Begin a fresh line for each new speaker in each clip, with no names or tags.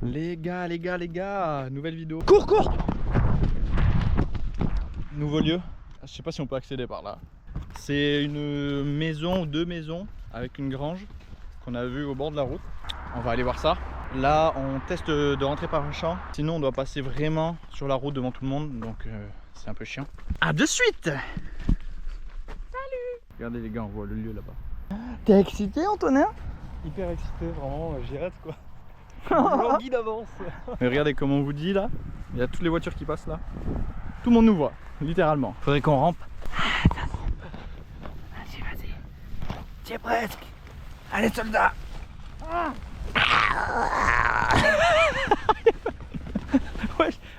Les gars, nouvelle vidéo. Cours. Nouveau lieu. Je sais pas si on peut accéder par là. C'est une maison ou deux maisons avec une grange qu'on a vue au bord de la route. On va aller voir ça. Là, on teste de rentrer par un champ. Sinon, on doit passer vraiment sur la route devant tout le monde. Donc, c'est un peu chiant. À de suite. Salut. Regardez les gars, on voit le lieu là-bas. T'es excité, Antonin?
Hyper excité, vraiment, j'y reste quoi. Languille d'avance.
Mais regardez comme on vous dit là, il y a toutes les voitures qui passent là. Tout le monde nous voit, littéralement. Faudrait qu'on rampe. Vas-y. T'y es presque. Allez soldat.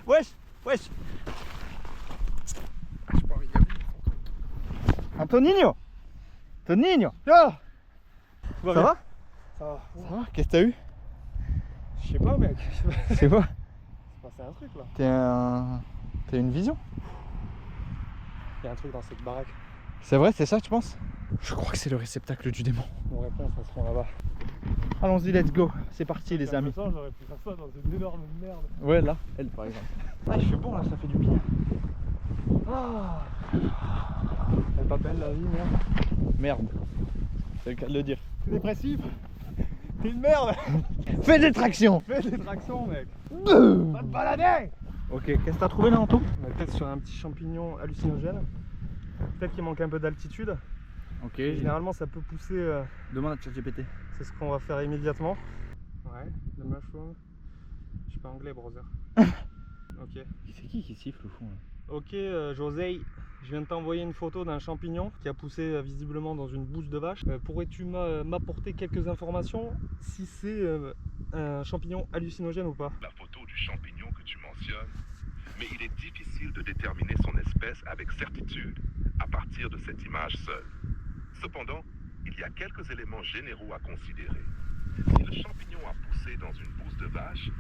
Wesh. J'ai pas envie d'y aller. Antonino. Ah, ça va?
Ça va.
Ça va? Qu'est-ce que t'as eu?
Je sais pas mec.
C'est quoi?
C'est passé un truc là.
T'as une vision?
Il y a un truc dans cette baraque.
C'est vrai, c'est ça tu penses? Je crois que c'est le réceptacle du démon.
Nos réponses elles seront là-bas.
Allons-y, let's go. C'est parti les amis.
Ça, j'aurais pu faire ça dans une énorme merde.
Ouais là, elle par exemple. Ah il fait bon là, ça fait du bien.
Ah. Elle est pas belle la vie, merde.
Merde. C'est le cas de le dire.
T'es dépressif? T'es une merde.
Fais des tractions.
Fais des tractions mec. Va te balader.
Ok, qu'est-ce que t'as trouvé là Anto?
On est peut-être sur un petit champignon hallucinogène. Peut-être qu'il manque un peu d'altitude.
Ok.
Généralement ça peut pousser.
Demande à ChatGPT.
C'est ce qu'on va faire immédiatement. Ouais, le mushroom. Je suis pas anglais, brother. Ok.
C'est qui siffle au fond là?
Ok, José, je viens de t'envoyer une photo d'un champignon qui a poussé visiblement dans une bouse de vache. Pourrais-tu m'apporter quelques informations si c'est un champignon hallucinogène ou pas?
La photo du champignon que tu mentionnes, mais il est difficile de déterminer son espèce avec certitude à partir de cette image seule. Cependant, il y a quelques éléments généraux à considérer. Si le champignon a poussé dans une bouse de vache,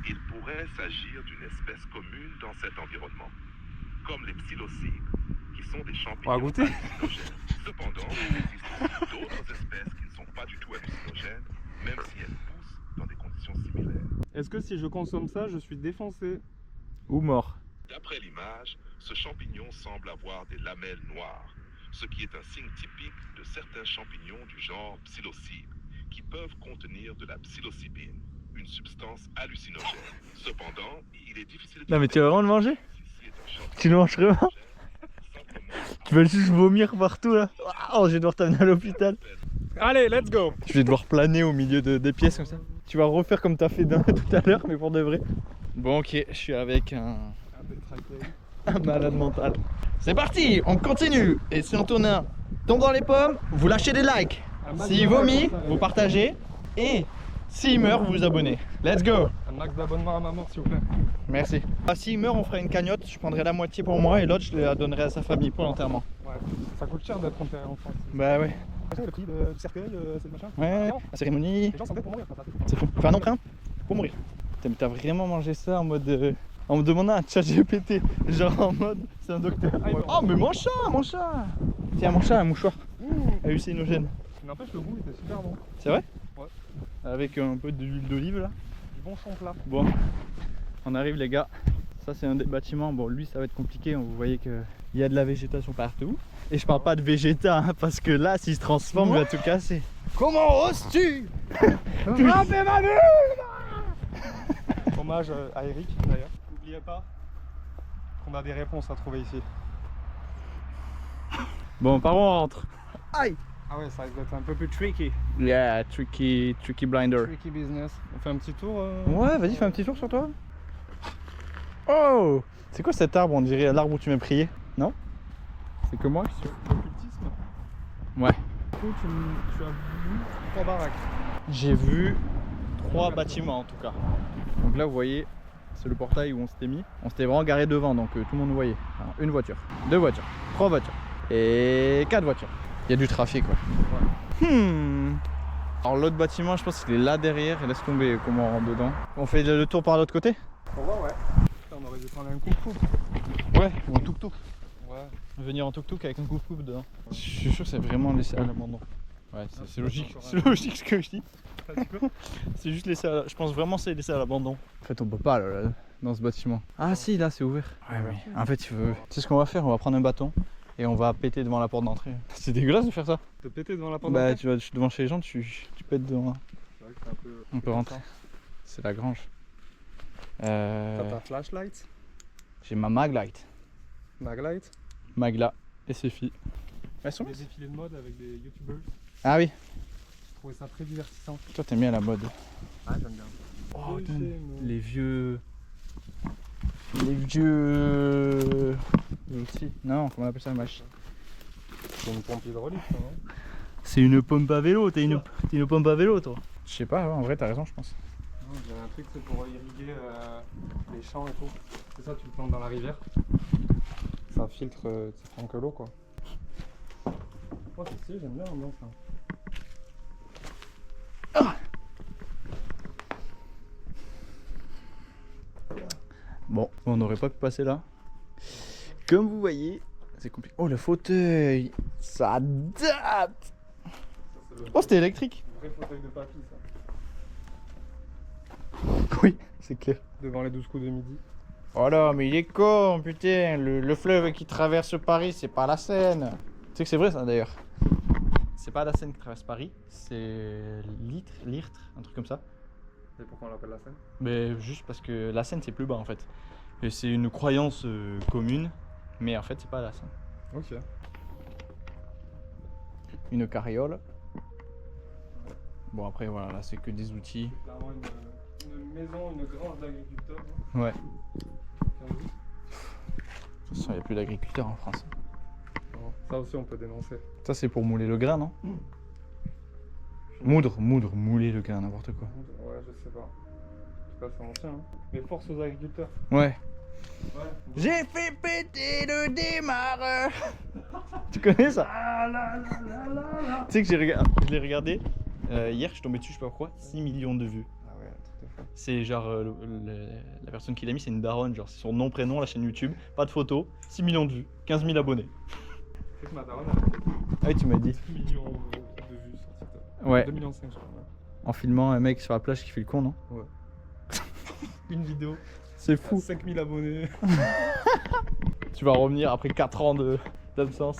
il pourrait s'agir d'une espèce commune dans cet environnement, comme les psilocybes, qui sont des champignons hallucinogènes. Cependant, il existe aussi d'autres espèces qui ne sont pas du tout hallucinogènes, même si elles poussent dans des conditions similaires.
Est-ce que si je consomme ça, je suis défoncé?
Ou mort.
D'après l'image, ce champignon semble avoir des lamelles noires, ce qui est un signe typique de certains champignons du genre psilocybe, qui peuvent contenir de la psilocybine, une substance hallucinogène. Cependant, il est difficile de...
Non mais tu vas vraiment le manger?
Ceci est un champignon
Tu le manges vraiment?
simplement
Tu vas juste vomir partout là. Oh, je vais devoir t'amener à l'hôpital.
Allez, let's go.
Je vais devoir planer au milieu des pièces comme ça. Tu vas refaire comme t'as fait tout à l'heure, mais pour de vrai. Bon ok, je suis avec un malade mental. C'est parti, on continue. Et si Antonin tombe dans les pommes, vous lâchez des likes. S'il vomit, vous partagez. Et s'il meurt, vous vous abonnez. Let's go.
Un max d'abonnements à ma mort, s'il vous plaît.
Merci. Ah, s'il meurt, on ferait une cagnotte. Je prendrais la moitié pour moi et l'autre, je la donnerais à sa famille pour l'enterrement.
Ouais, ça coûte cher d'être enterré en France.
Bah ouais.
Le prix du cercueil, c'est le machin.
Ouais, la cérémonie.
Les gens s'enterrent pour mourir.
C'est fou. Fais un emprunt pour mourir. Putain, mais t'as vraiment mangé ça en mode. En me demandant un chat GPT. Genre en mode, c'est un docteur. Oh, mais mon chat. Tiens, mon chat, un mouchoir. Hallucinogène.
N'empêche, le goût était super bon.
C'est vrai?
Ouais.
Avec un peu d'huile d'olive là.
Du bon champ plat.
Bon, on arrive les gars. Ça c'est un des bâtiments. Bon, lui ça va être compliqué. Vous voyez qu'il y a de la végétation partout. Et je parle pas de végéta hein, parce que là s'il se transforme, il va tout casser.
Comment oses-tu frapper ma bulle? Hommage à Eric d'ailleurs. N'oubliez pas qu'on a des réponses à trouver ici.
Bon, par où on rentre? Aïe!
Ah ouais, ça risque d'être un peu plus tricky.
Yeah, tricky blinder.
Tricky business. On fait un petit tour
Ouais, vas-y, fais un petit tour sur toi. Oh! C'est quoi cet arbre? On dirait l'arbre où tu m'as prié. Non? C'est que moi?
sur l'occultisme.
Ouais.
Du coup, tu as vu 3 baraques.
J'ai vu 3 bâtiments en tout cas. Donc là vous voyez, c'est le portail où on s'était mis. On s'était vraiment garé devant donc tout le monde nous voyait. Alors, une voiture, 2 voitures, 3 voitures et 4 voitures. Il y a du trafic ouais. Alors l'autre bâtiment je pense qu'il est là derrière et laisse tomber comment on rentre dedans. On fait le tour par l'autre côté?
Pour voir ouais. Putain, on aurait dû prendre un coup-coup.
Ouais, ou un tuk-tuk.
Ouais.
Venir en tuk-tuk avec un coup-coup dedans. Je suis sûr que c'est vraiment laissé à l'abandon. Ouais,
Ah,
c'est logique.
encore
C'est logique ce que je dis.
Un petit peu.
C'est juste laissé à... Je pense vraiment c'est laissé à l'abandon. En fait, on peut pas là, dans ce bâtiment. Ah si, là c'est ouvert. Ouais, oui. En fait, tu sais ce qu'on va faire? On va prendre un bâton et on va péter devant la porte d'entrée. C'est dégueulasse de faire ça.
Te péter devant la porte
Bah,
d'entrée.
tu vas devant chez les gens, tu pètes devant.
C'est vrai que c'est un peu.
On peut rentrer. C'est la grange.
T'as ta flashlight,
J'ai ma maglight.
maglight.
Magla et Sophie. Elles sont
Des
là?
défilés de mode avec des youtubeurs.
Ah oui,
Je trouvais ça très divertissant.
toi t'aimes bien la mode.
Ah, j'aime bien.
Oh,
Oui,
putain,
c'est-
les vieux. Les vieux. Outils. Non, comment on appelle ça, machine?
C'est une pompe hydraulique, ça, non?
C'est une pompe à vélo, t'es une pompe à vélo toi. Je sais pas, ouais, en vrai t'as raison je pense.
Non, j'ai un truc, c'est pour irriguer les champs et tout. C'est ça, tu le plantes dans la rivière. Ça filtre, ça prend que l'eau, quoi. Oh, c'est stylé, j'aime bien l'ambiance, là.
Bon, on n'aurait pas pu passer là. Comme vous voyez, c'est compliqué. Oh le fauteuil, ça date.
Ça, c'est le
Oh c'était électrique.
vrai fauteuil de papy, ça.
Oui, c'est clair.
Devant les 12 coups de midi.
Oh là, mais il est con, putain. Le fleuve qui traverse Paris, c'est pas la Seine. Tu sais que c'est vrai ça d'ailleurs. C'est pas la Seine qui traverse Paris, c'est l'Irtre, un truc comme ça.
Et pourquoi on l'appelle la Seine?
Mais juste parce que la Seine c'est plus bas en fait. Et c'est une croyance commune, mais en fait c'est pas la Seine.
Ok.
Une carriole. Bon après voilà, là c'est que des outils.
C'est clairement une maison, une grange d'agriculteurs.
Ouais.
Hein.
De toute façon il n'y a plus d'agriculteurs en France.
Non, ça aussi on peut dénoncer.
Ça c'est pour mouler le grain non? Mouler le grain, n'importe quoi.
Ouais, je sais pas. En tout cas, c'est ancien. Hein. Mais force aux agriculteurs.
Ouais.
Ouais.
J'ai fait péter le démarreur. Tu connais ça? Tu sais que je l'ai regardé hier, je suis tombé dessus, je sais pas pourquoi, 6 millions de vues.
Ah ouais, un truc de fou.
C'est genre la personne qui l'a mis, c'est une daronne, genre c'est son nom, prénom, la chaîne YouTube, pas de photo, 6 millions de vues, 15 000 abonnés.
C'est que ma daronne a fait
Ah oui, tu m'as dit.
2 millions de vues sur TikTok.
Ouais.
2 millions 5, je crois.
En filmant un mec sur la plage qui fait le con, non?
Ouais. Une vidéo,
C'est fou.
5000 abonnés.
Tu vas revenir après 4 ans d'absence.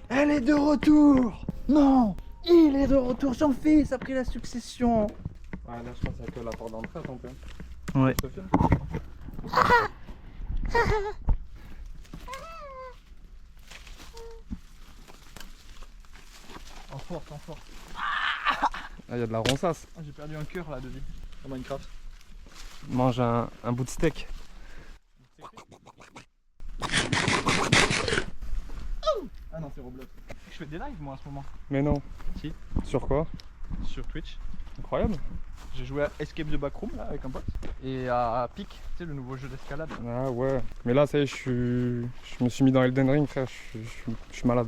Elle est de retour. Non, il est de retour, son fils a pris la succession.
Ouais, là je pense qu'il y a que la porte d'entrée à ton père.
Ouais.
Ce film.
En force, en force.
Là il y a de la ronçasse.
Ah, j'ai perdu un cœur là de vie dans Minecraft.
Mange un bout de steak.
Ah non, c'est Roblox. Je fais des lives moi en ce moment.
Mais non.
Si.
Sur quoi?
Sur Twitch.
Incroyable.
J'ai joué à Escape the Backroom là avec un pote. Et à Peak, tu sais, le nouveau jeu d'escalade.
Ah ouais. Mais là ça y est, je me suis mis dans Elden Ring, frère. Je suis malade.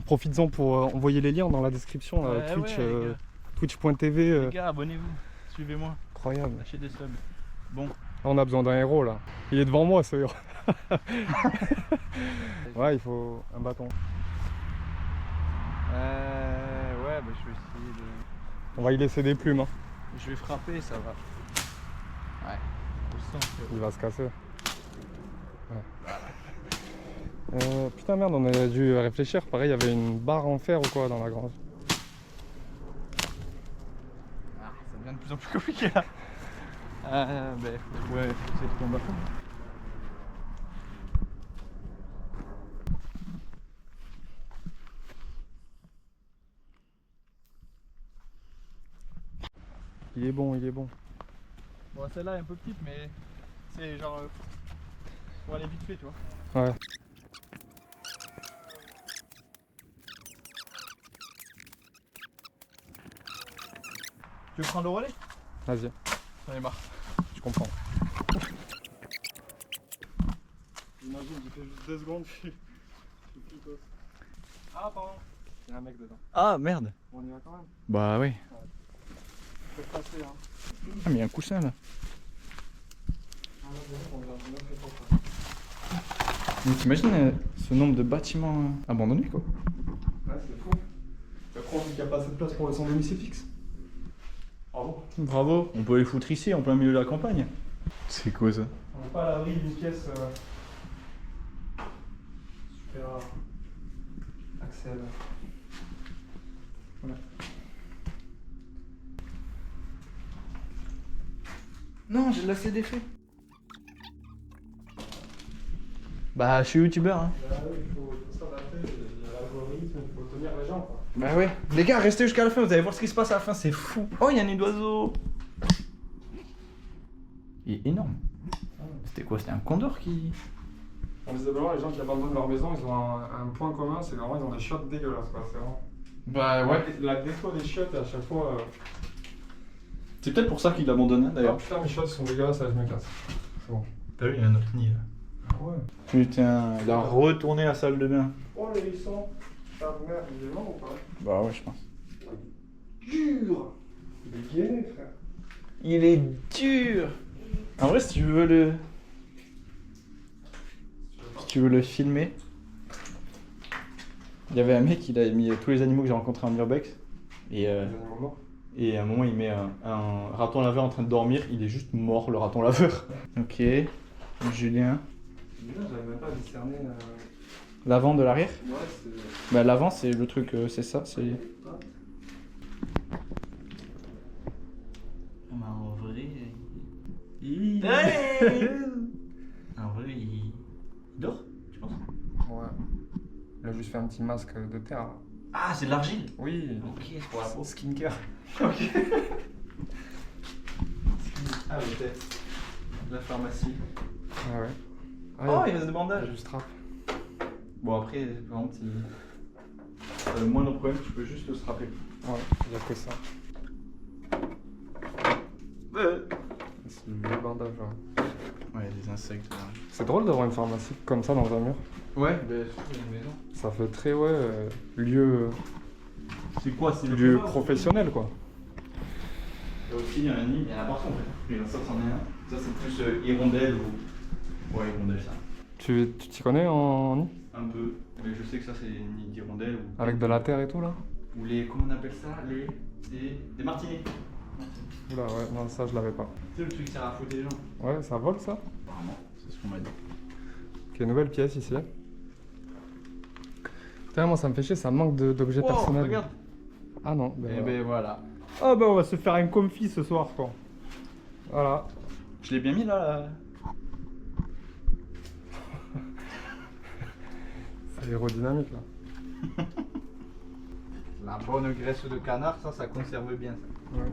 Profites-en pour envoyer les liens dans la description. Là,
Ouais,
Twitch,
ouais, les gars.
Twitch.tv.
Les gars, abonnez-vous, suivez-moi,
Incroyable.
lâchez des subs. Bon,
Là, on a besoin d'un héros là. Il est devant moi ce héros. Ouais, il faut un bâton.
ouais, bah, je vais essayer de.
On va y laisser des plumes. Hein.
Je vais frapper, ça va. Ouais, je sens que.
Il va se casser. Ouais. Putain merde, on a dû réfléchir. Pareil, il y avait une barre en fer ou quoi dans la grange.
Ah, ça devient de plus en plus compliqué là. Ouais, faut essayer de tomber à fond.
Il est bon, il est bon.
Bon, celle-là est un peu petite, mais c'est genre. Pour aller vite fait, tu vois.
Ouais.
Tu veux prendre le relais?
Vas-y,
J'en ai marre.
je comprends. Imagine, j'ai fait juste 2 secondes, je suis plutôt. Ah, pardon. Il y a un mec dedans.
Ah merde.
On y va quand même.
Bah oui.
Je peux passer, hein.
Ah, mais il y a un coussin là.
Ah, là, on est dans une autre époque.
Mais t'imagines ce nombre de bâtiments abandonnés quoi?
Ouais, c'est fou. contre, il n'y a pas assez de place pour son domicile fixe. Bravo.
Bravo. On peut les foutre ici, en plein milieu de la campagne. C'est quoi ça?
On n'est pas à l'abri d'une pièce super Axel. Voilà.
Non, j'ai laissé des faits. Bah, je suis youtubeur, hein.
Bah oui, il faut s'adapter, il y a l'algorithme, il faut tenir les gens, quoi.
Bah ouais. Les gars, restez jusqu'à la fin, vous allez voir ce qui se passe à la fin, c'est fou. Oh, il y a un nid d'oiseau. Il est énorme. C'était quoi? C'était un condor qui...
Visiblement, les gens qui abandonnent leur maison, ils ont un point commun, c'est vraiment ils ont des chiottes dégueulasses, quoi. C'est vraiment...
Bah
La défaut des chiottes, à chaque fois...
C'est peut-être pour ça qu'il l'abandonnait
Ah
d'ailleurs.
putain, mes chiottes sont dégueulasses, là, je me casse. C'est bon.
T'as vu, il y a un autre nid là.
Ah ouais.
Putain, il a retourné la salle de bain.
Oh, les hérissons. Ta mère, il est mort ou pas?
Bah ouais, je pense.
Dur. Il est gainé, frère.
Il est dur. En vrai, si tu veux le... Si tu veux le filmer... Il y avait un mec, il avait mis tous les animaux que j'ai rencontrés en urbex. Et
Les animaux morts.
à un moment, il met un raton laveur en train de dormir. Il est juste mort, le raton laveur. Ok. Julien.
Déjà, j'avais même pas discerné.
L'avant de l'arrière?
Ouais, c'est.
Bah l'avant, c'est le truc, c'est ça, c'est...
Mais en vrai. En vrai, il dort, tu penses?
Ouais. Il a juste fait un petit masque de terre. Là.
Ah, c'est de l'argile.
Oui.
Ok, c'est pour la peau.
Skincare.
Ok. Ah, peut-être. La pharmacie.
Ah ouais.
Oh, il reste des
Il y a
bandages.
du strap.
Bon, après, par contre, t'as le moindre problème, tu peux juste le strapper.
Ouais, il y a que ça. C'est le vieux bandage.
Ouais, des insectes.
C'est drôle d'avoir une pharmacie comme ça dans un mur.
Ouais, bah, c'est une maison.
Ça fait très, lieu,
C'est quoi? C'est
lieu professionnel, quoi.
Il y a aussi un nid, il y en a partout en fait. Mais ça, c'en est un. Ça, c'est plus hirondelle ou. Ouais, hirondelle, ça.
Tu t'y connais en nid?
Un peu. Mais je sais que ça, c'est une nid d'hirondelle ou.
Avec de la terre et tout, là?
Ou les. Comment on appelle ça? Des martinets.
Oula, ouais, non, ça, je l'avais pas.
Tu sais, le truc qui sert à foutre des gens.
Ouais, ça vole, ça?
Apparemment, c'est ce qu'on m'a dit.
Ok, nouvelle pièce ici. Putain, moi, ça me fait chier, ça manque d'objets personnels.
Regarde.
Ah non,
Et ben voilà.
Ah bah on va se faire un confit ce soir quoi. Voilà.
Je l'ai bien mis là.
C'est aérodynamique là.
La bonne graisse de canard, ça conserve bien ça.
Ouais.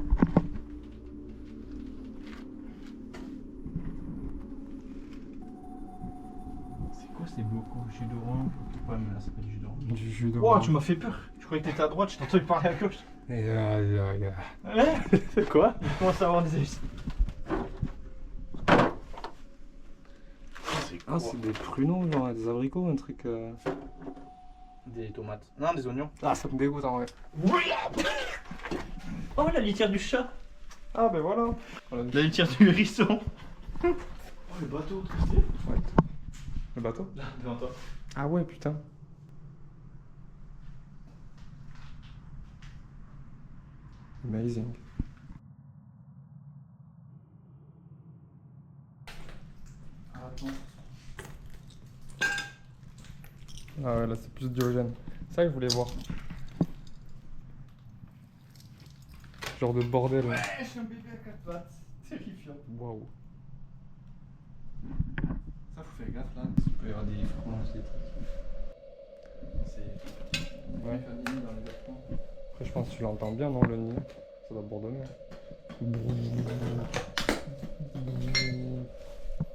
C'est quoi ces bocaux? Jus d'orange? Ouais, mais là c'est pas du jus d'orange.
Du jus de.
Oh, tu m'as fait peur. Je croyais que t'étais à droite, je t'entendais parler à gauche.
C'est quoi?
Je commence à avoir des hallucinations.
Ah, c'est des pruneaux, genre des abricots, un truc.
Des tomates. Non, des oignons.
Ah, ça me dégoûte en vrai.
Oh, la litière du chat.
Ah, ben voilà.
La litière du hérisson. Oh, le bateau, tu sais.
Ouais. Le bateau?
Là, devant toi.
Ah, ouais, putain. Amazing.
Attends.
Ah, ouais, là, c'est plus Diogène. C'est ça que je voulais voir. Genre de bordel.
Ouais, je suis un bébé à quatre pattes. Terrifiant.
Waouh.
Ça, faut faire gaffe là. Il peut y avoir des franges, des trucs. C'est.
Ouais.
Faire dîner dans les bâtiments.
Après, je pense que tu l'entends bien, non, le nid? Ça doit bourdonner.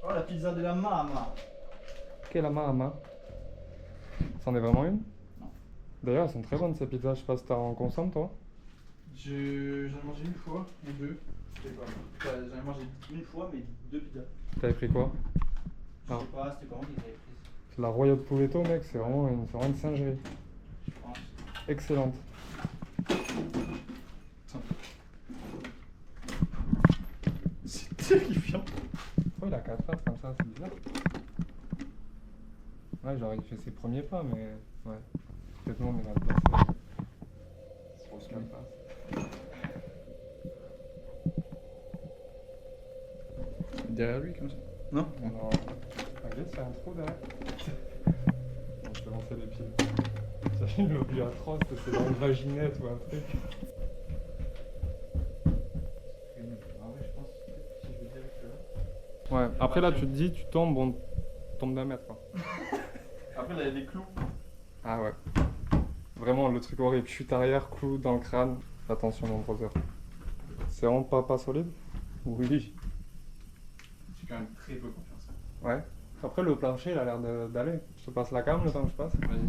Oh, la pizza de la mama.
Quelle ama? C'en est vraiment une?
Non.
D'ailleurs, elles sont très bonnes ces pizzas. Je sais pas si t'en en consommes, toi?
J'en ai mangé une fois, ou deux. Je sais pas. Enfin, j'en ai mangé une fois, mais deux pizzas.
T'avais pris quoi?
Je
Ah.
sais pas, c'était comment qu'ils avaient pris.
C'est la Royal Pouletto, mec. C'est vraiment une singerie.
Je pense.
Excellente.
C'est terrifiant.
Pourquoi il a 4 pattes comme ça? C'est bizarre. Ouais, genre il fait ses premiers pas, mais ouais. Peut-être nous on est mal placé. Je la passe.
Derrière lui, comme ça. Non?
Non. T'inquiète, c'est un trou derrière. On peut lancer les pieds. J'ai une objet atroce, c'est dans une vaginette ou un truc. Ouais, après là tu te dis, tu tombes, bon, tu tombes d'un mètre quoi.
Après, là, il y a des clous.
Ah ouais. Vraiment le truc horrible, chute arrière, clou dans le crâne. Attention mon brother. C'est vraiment pas solide? Oui.
J'ai quand même très peu confiance.
Ouais. Après le plancher il a l'air d'aller. Je te passe la cam le temps que je passe.
Vas-y.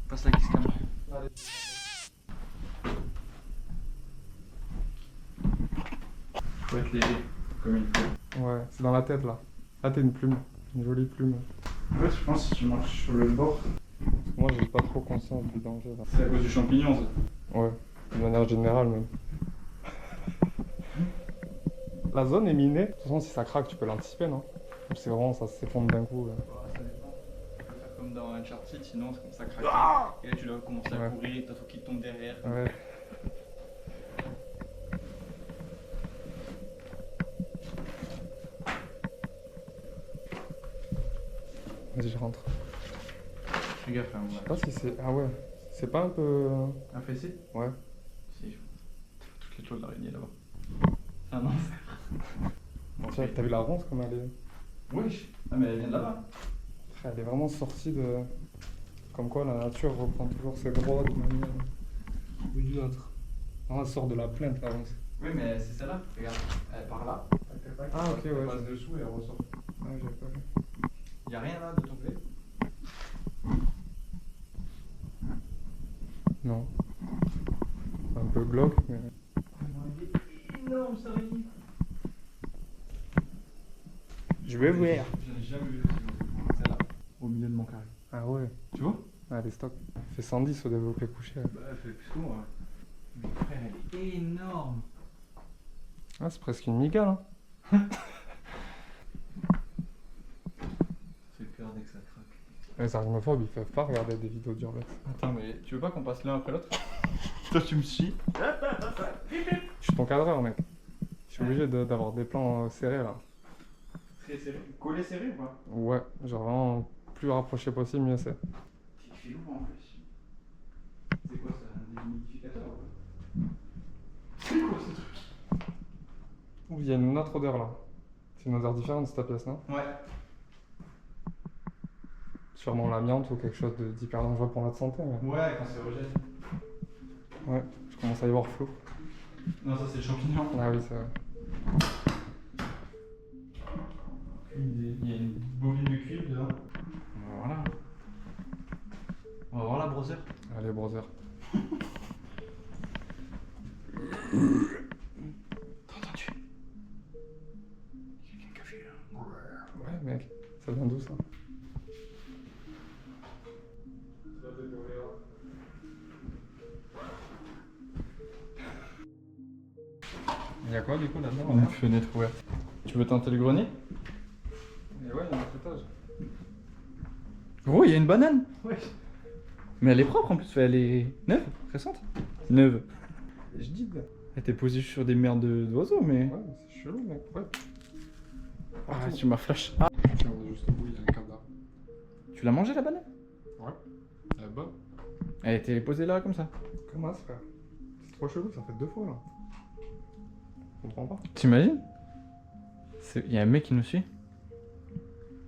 Passe la kiss cam.
Allez.
Faut être léger, comme il faut.
Ouais, c'est dans la tête là. Là t'es une plume, une jolie plume.
En fait, je pense que si tu marches sur le bord,
Moi j'ai pas trop conscience du danger là.
c'est à cause du champignon, ça.
Ouais, de manière générale même. La zone est minée. De toute façon si ça craque tu peux l'anticiper non? Ou c'est vraiment ça s'effondre d'un coup là.
Ça dépend. Tu peux faire comme dans Uncharted, sinon c'est comme ça craque. Et là, tu dois commencer à
Ouais.
courir, t'as faut qu'il tombe derrière.
Ouais. Vas-y je rentre.
Fais gaffe, hein,
Je sais pas si c'est... Ah ouais. C'est pas un peu...
Un fessé?
Ouais.
Si, je vois toutes les choses d'araignée là-bas. C'est un enfer.
Tiens, t'as vu la ronce comme elle est...
Oui, ah, mais elle vient de là-bas.
Elle est vraiment sortie de... Comme quoi la nature reprend toujours ses droits d'une manière ou d'une autre. Non, elle sort de la plainte la ronce.
Oui, mais c'est celle-là. Regarde, elle part là.
Ah, ok,
Elle
ouais.
passe dessous et elle ressort.
Ah, j'avais pas vu.
Y'a rien là de ton côté?
Non. Un peu glauque, mais...
Énorme, ça araignée.
Je vais voir.
J'en ai jamais vu celle-là. Au milieu de mon carré.
Ah ouais.
Tu vois?
Ah, elle est stock. Elle fait 110 au développé couché.
Bah, elle fait plus que moi. Mais frère, elle est énorme.
Ah, c'est presque une migale, hein.
C'est peur dès que ça craque.
Les arachnophobes, ils peuvent pas regarder des vidéos d'urbex.
Attends, mais tu veux pas qu'on passe l'un après l'autre? Toi, tu me suis.
Je suis ton cadreur, mec. Je suis obligé d'avoir des plans serrés, là.
Très serré. Collé serré ou pas?
Ouais, genre vraiment, plus rapproché possible, mieux c'est.
T'es chelou en plus. C'est quoi ça? Un déhumidificateur ou quoi? C'est quoi ce truc?
Ouh, il y a une autre odeur, là. C'est une odeur différente de ta pièce, non?
Ouais.
Sûrement l'amiante ou quelque chose d'hyper dangereux pour notre santé, mais...
Ouais, quand c'est rejet.
Ouais, je commence à y voir flou.
Non, ça c'est le champignon.
Ah oui, c'est vrai.
Il y a une bobine de cuivre dedans. Voilà. On va voir la browser.
Allez, brother.
T'as entendu? Il y a quelqu'un qui a fait là.
Ouais, mec, ça vient d'où, ça? Il y a quoi, du coup, là-dedans?
Une fenêtre ouverte. Tu veux tenter le grenier?
Et ouais, il y a un étage.
Gros, il y a une banane.
Ouais.
Mais elle est propre en plus, elle est neuve, récente. Neuve.
Je dis, ouais,
Elle était posée sur des merdes d'oiseaux, mais.
c'est chelou, mec. Ouais.
Ah, tu m'as flash. Ah.
Tiens, on est juste au bout, il y a un cadavre.
Tu l'as mangé la banane?
Ouais. Là-bas.
Elle était posée là comme ça.
Comment ça, frère? C'est trop chelou, ça fait 2 fois, là. Je comprends pas.
T'imagines? Il y a un mec qui nous suit.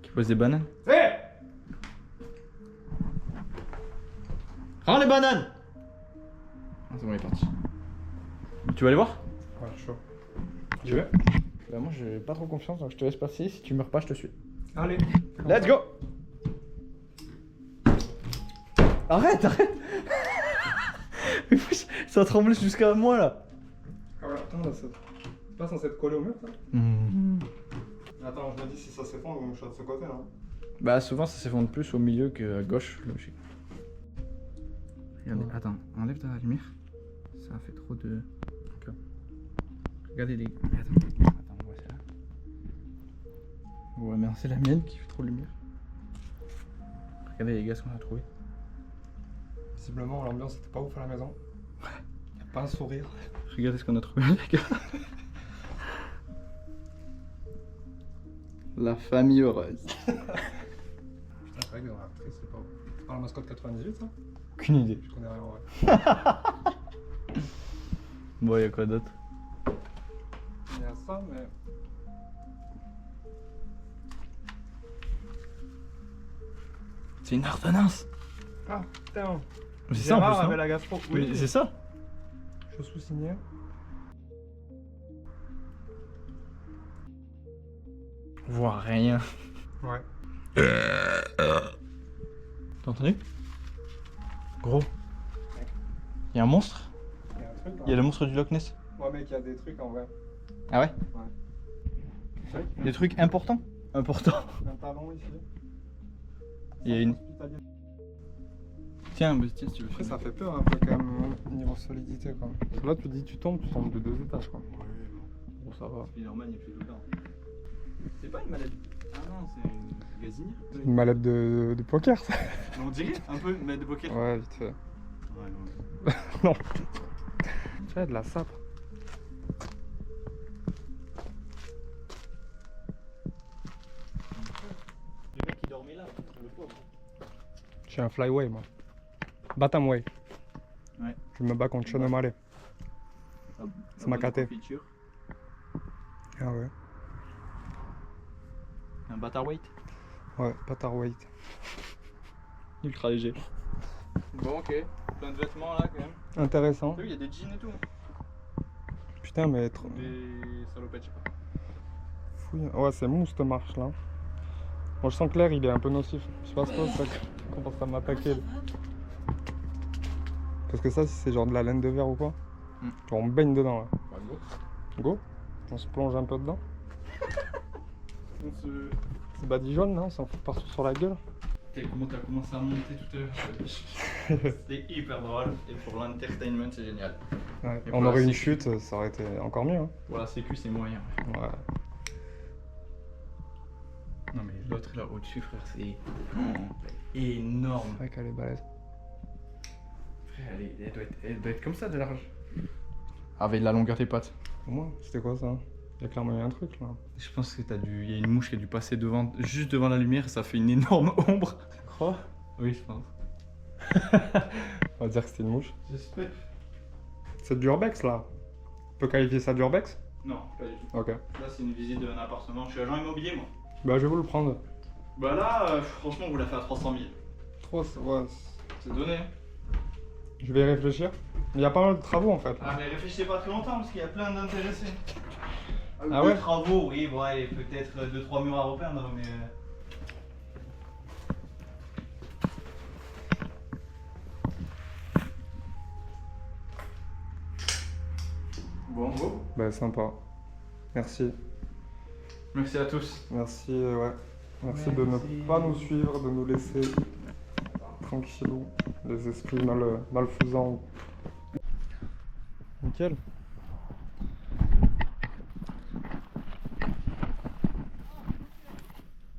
Qui pose des bananes.
Hé!
Rends les bananes! Ah, c'est bon, il est parti. Tu vas aller voir?
Ouais, chaud.
Tu veux? Bah moi j'ai pas trop confiance donc je te laisse passer, si tu meurs pas je te suis.
Allez.
Let's go! Arrête, arrête! Mais wesh, ça tremble jusqu'à moi là!
Ah ouais, attends, là, c'est pas censé être collé au mur, ça? Attends, je me dis si ça s'effondre, je suis de ce côté, là.
Bah souvent ça s'effondre plus au milieu que à gauche, logique. Regardez, attends, enlève ta lumière. Ça fait trop de... Ok. Regardez les... Attends, on voit celle-là. Ouais merde, c'est la mienne qui fait trop de lumière. Regardez les gars ce qu'on a trouvé.
Visiblement, l'ambiance était pas ouf à la maison. Pas un sourire.
Regardez ce qu'on a trouvé, les gars. La famille heureuse.
Putain, c'est vrai que dans l'actrice, c'est pas la mascotte 98, ça?
Aucune idée.
Je connais rien, ouais.
Bon, y'a quoi d'autre?
Il y a ça, mais.
C'est une ordonnance.
Ah, putain.
C'est ça en plus,
Gérard
non?
avait la gastro.
Oui, c'est ça.
Je sous-signais.
On voit rien.
Ouais.
T'as entendu? Gros. Y'a un monstre?
Il y a un truc.
Y'a le monstre du Loch Ness.
Ouais, mec, il y a des trucs en vrai.
Ah ouais?
Ouais.
Des trucs importants? Importants.
Un talon ici.
Il y a une.
Hospitalier.
Tiens, bah, tiens, si tu veux.
Après, ça fait peur un peu quand même, niveau solidité quoi. Parce que là, tu dis, tu tombes de 2 étages quoi. Bon, ça va.
Spider-Man, il fait tout le temps. C'est pas une maladie. Ah non, c'est une gazinière.
Une mallette de poker, ça.
On dirait un peu une maladie de poker.
Ouais, vite fait.
Ouais, non.
Non. Tu sais, de la sape.
Le mec qui dormait là, le pauvre.
Je suis un flyway, moi. Bantamweight.
Ouais.
Je me bats contre Sean O'Malley. C'est ma caté. Ah ouais.
Un Batterweight.
Ouais, Bantamweight.
Ultra léger. Bon, ok. Plein de vêtements là quand même.
Intéressant.
T'as vu, il y a des jeans et tout.
Putain, mais trop.
Des salopettes, je sais pas.
Fouille. Ouais, c'est mou cette marche là. Moi, je sens que l'air il est un peu nocif. Je sais pas ce que ça commence à m'attaquer. là. Parce que ça, si c'est genre de la laine de verre ou quoi, genre on baigne dedans là.
Bah, go.
Go. On se plonge un peu dedans.
On se.
C'est badigeonne, non? On s'en fout partout sur la gueule.
Comment t'as commencé à monter tout à l'heure? C'était hyper drôle et pour l'entertainment c'est génial.
Ouais.
Et
On
pour
aurait
la
une
sécu.
chute, ça aurait été encore mieux. Hein.
Pour la sécu c'est moyen.
Ouais.
Non mais l'autre là au-dessus frère c'est énorme.
C'est vrai qu'elle est balèze.
Frère elle doit être comme ça de large. Avec la longueur des pattes.
Au moins, c'était quoi ça? Il y a clairement eu un truc là.
Je pense que il y a une mouche qui a dû passer devant, juste devant la lumière et ça fait une énorme ombre.
Quoi?
Oui je pense.
On va dire que c'était une mouche.
J'espère.
C'est du urbex là. On peut qualifier ça d'urbex?
Non, pas du tout.
Ok.
Là c'est une visite d'un appartement. Je suis agent immobilier moi.
Bah, je vais vous le prendre.
Bah là, franchement, vous la faites à 300 000.
3, ouais.
C'est donné.
Je vais y réfléchir. Il y a pas mal de travaux en fait.
Ah, mais réfléchissez pas très longtemps parce qu'il y a plein d'intéressés.
Ah ouais?
Travaux, oui, ouais, peut-être 2-3 murs à repeindre, mais. Bon, go.
Bah, sympa. Merci.
Merci à tous.
Merci, ouais. Merci de ne pas nous suivre, de nous laisser tranquillou, les esprits malfaisants. Nickel.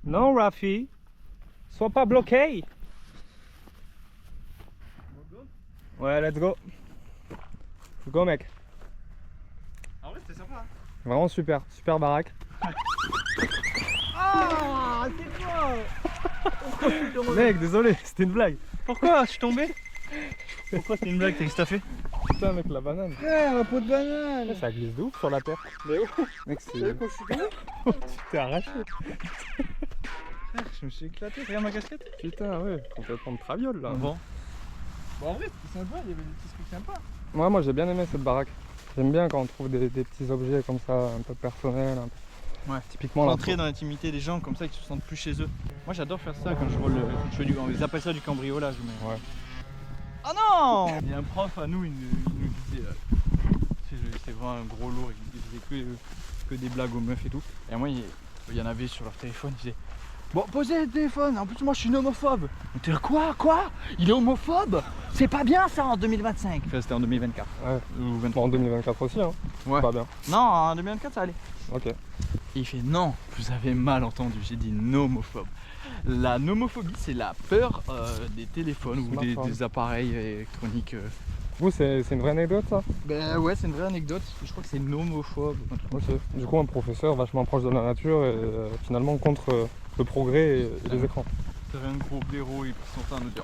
Non, Rafi, sois pas bloqué. Ouais, let's go. Let's go, mec.
Ah ouais, c'était sympa.
Vraiment super, super baraque.
Ah, c'est toi.
Mec, désolé, c'était une blague.
Pourquoi? Je suis tombé. Pourquoi c'est une blague? Qu'est-ce que t'as fait?
Putain, mec, la banane.
Un pot de banane.
Ça glisse de ouf sur la terre. Mais oh, mec, c'est.
Quand je suis tombé,
Tu t'es arraché.
je me suis éclaté. Regarde ma casquette.
Putain, ouais, complètement de traviole là.
Bon. Bon, en vrai, c'était sympa. Il y avait des petits trucs sympas.
Ouais, moi j'ai bien aimé cette baraque. J'aime bien quand on trouve des petits objets comme ça, un peu personnels. Un peu...
Ouais.
Typiquement là.
Rentrer dans l'intimité des gens comme ça, ils se sentent plus chez eux. Moi, j'adore faire ça quand je vole. Quand je fais ils appellent ça du cambriolage. Mais...
Ouais.
Ah non! Il y a un prof à nous, il nous disait. C'est vraiment un gros lourd, il disait que des blagues aux meufs et tout. Et moi, il y en avait sur leur téléphone, il disait bon, posez le téléphone, en plus, moi je suis une homophobe. On était là, quoi? Il est homophobe? C'est pas bien ça en 2025. Enfin, c'était en 2024.
Ouais.
Ou 23.
Bon, en 2024 aussi, hein.
Ouais.
Pas bien.
Non, en 2024, ça allait.
Ok.
Et il fait non, vous avez mal entendu, j'ai dit nomophobe. La nomophobie, c'est la peur des téléphones ou des appareils électroniques
Vous, c'est une vraie anecdote ça?
Ben ouais, c'est une vraie anecdote. Je crois que c'est nomophobe.
Ok. Du coup, un professeur vachement proche de la nature et finalement contre le progrès et les écrans.
C'est un gros blaireau, ils sont en train de nous dire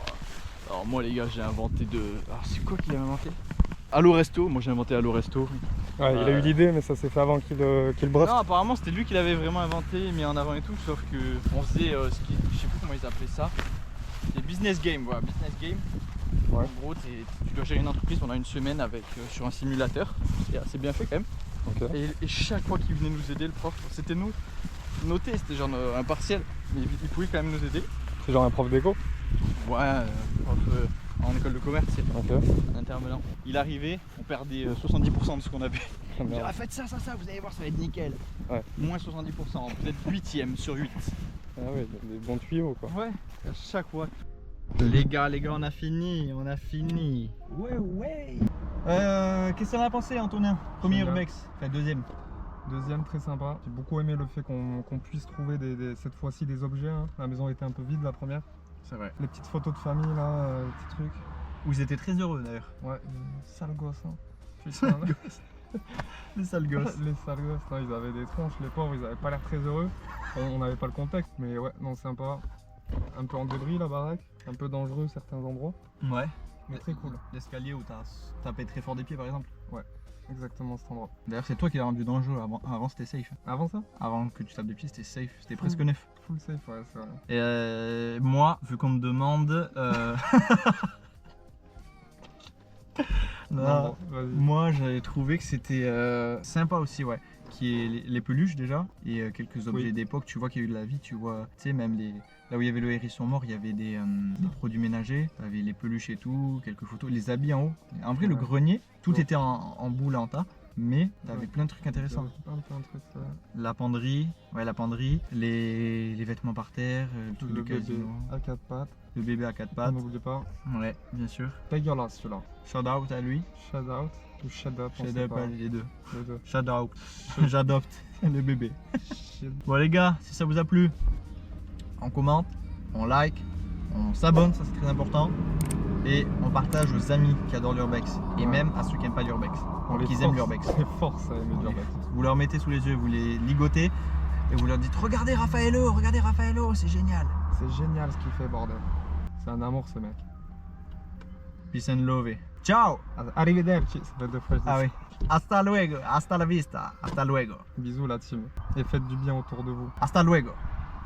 alors moi les gars j'ai inventé de... Alors c'est quoi qu'il a inventé? Allo Resto, moi j'ai inventé Allo Resto.
Ouais, il a eu l'idée mais ça s'est fait avant qu'il brevet.
Non apparemment c'était lui qui l'avait vraiment inventé, mis en avant et tout, sauf que on faisait ce qui... je sais plus comment ils appelaient ça. C'est business game, voilà, business game.
Ouais.
En gros tu dois gérer une entreprise pendant une semaine avec, sur un simulateur. C'est assez bien fait quand même.
Ok.
Et chaque fois qu'il venait nous aider le prof, c'était nous noté, c'était genre un partiel, mais il pouvait quand même nous aider.
C'est genre un prof d'éco?
Ouais, prof en école de commerce, c'est
Ok.
un intervenant. Il arrivait, on perdait 70% de ce qu'on avait.
Ah,
Il disait,
merde.
ah, faites ça, vous allez voir, ça va être nickel.
Ouais.
Moins 70%, vous êtes 8ème sur 8.
Ah ouais, des bons tuyaux quoi.
Ouais, à chaque fois. Les gars, on a fini, Ouais. Qu'est-ce que t'en as pensé, Antonin? Premier
Génial.
urbex, enfin deuxième.
Deuxième, très sympa. J'ai beaucoup aimé le fait qu'on puisse trouver cette fois-ci des objets. Hein. La maison était un peu vide la première.
C'est vrai.
Les petites photos de famille là, les petits trucs.
Vous étiez très heureux d'ailleurs.
Ouais, sales gosses. Hein.
Les sales
Les sales gosses, non, ils avaient des tronches, les pauvres, ils avaient pas l'air très heureux. On n'avait pas le contexte, mais ouais, non, sympa. Un peu en débris la baraque, un peu dangereux certains endroits,
Ouais.
mais très cool.
L'escalier où t'as tapé très fort des pieds par exemple.
Exactement cet endroit.
D'ailleurs c'est toi qui l'as rendu dangereux, avant c'était safe.
Avant ça?
Avant que tu tapes des pieds c'était safe, c'était presque neuf.
Full safe, ouais, c'est vrai.
Et moi, vu qu'on me demande...
Non, vas-y.
Moi j'avais trouvé que c'était sympa aussi, ouais. Qui est les peluches déjà et quelques objets
Oui.
d'époque. Tu vois qu'il y a eu de la vie, tu vois. Tu sais, même là où il y avait le hérisson mort, il y avait des produits ménagers. Tu avais les peluches et tout, quelques photos, les habits en haut. En vrai, le
Ouais.
grenier, tout
Ouais.
était en boule en tas, mais tu avais
Ouais.
plein de trucs intéressants.
Un peu un truc, ça.
La penderie, les vêtements par terre, le truc de
Le bébé
casino,
à quatre pattes,
le bébé à quatre pattes.
n'oubliez pas.
Ouais, bien sûr.
Dégueulasse celui-là.
Shout out à lui.
Shout out ou shut up, on
Shout
sait
out
pas.
à les deux.
Les deux.
Shout out. J'adopte le bébé.
Shit.
Bon les gars, si ça vous a plu, on commente, on like, on s'abonne, ça c'est très important. Et on partage aux amis qui adorent l'urbex. Et
Ouais.
même à ceux qui n'aiment pas l'urbex.
On les
Qui
force.
aiment l'urbex.
On les force à aimer l'urbex.
Vous leur mettez sous les yeux, vous les ligotez et vous leur dites regardez Raffaello, c'est génial.
C'est génial ce qu'il fait, bordel. C'est un amour ce mec.
Peace and love. Ciao.
Arrivederci, ça fait deux fois.
Ah oui. Hasta luego, hasta la vista, hasta luego,
Bisous la team. Et faites du bien autour de vous.
hasta luego.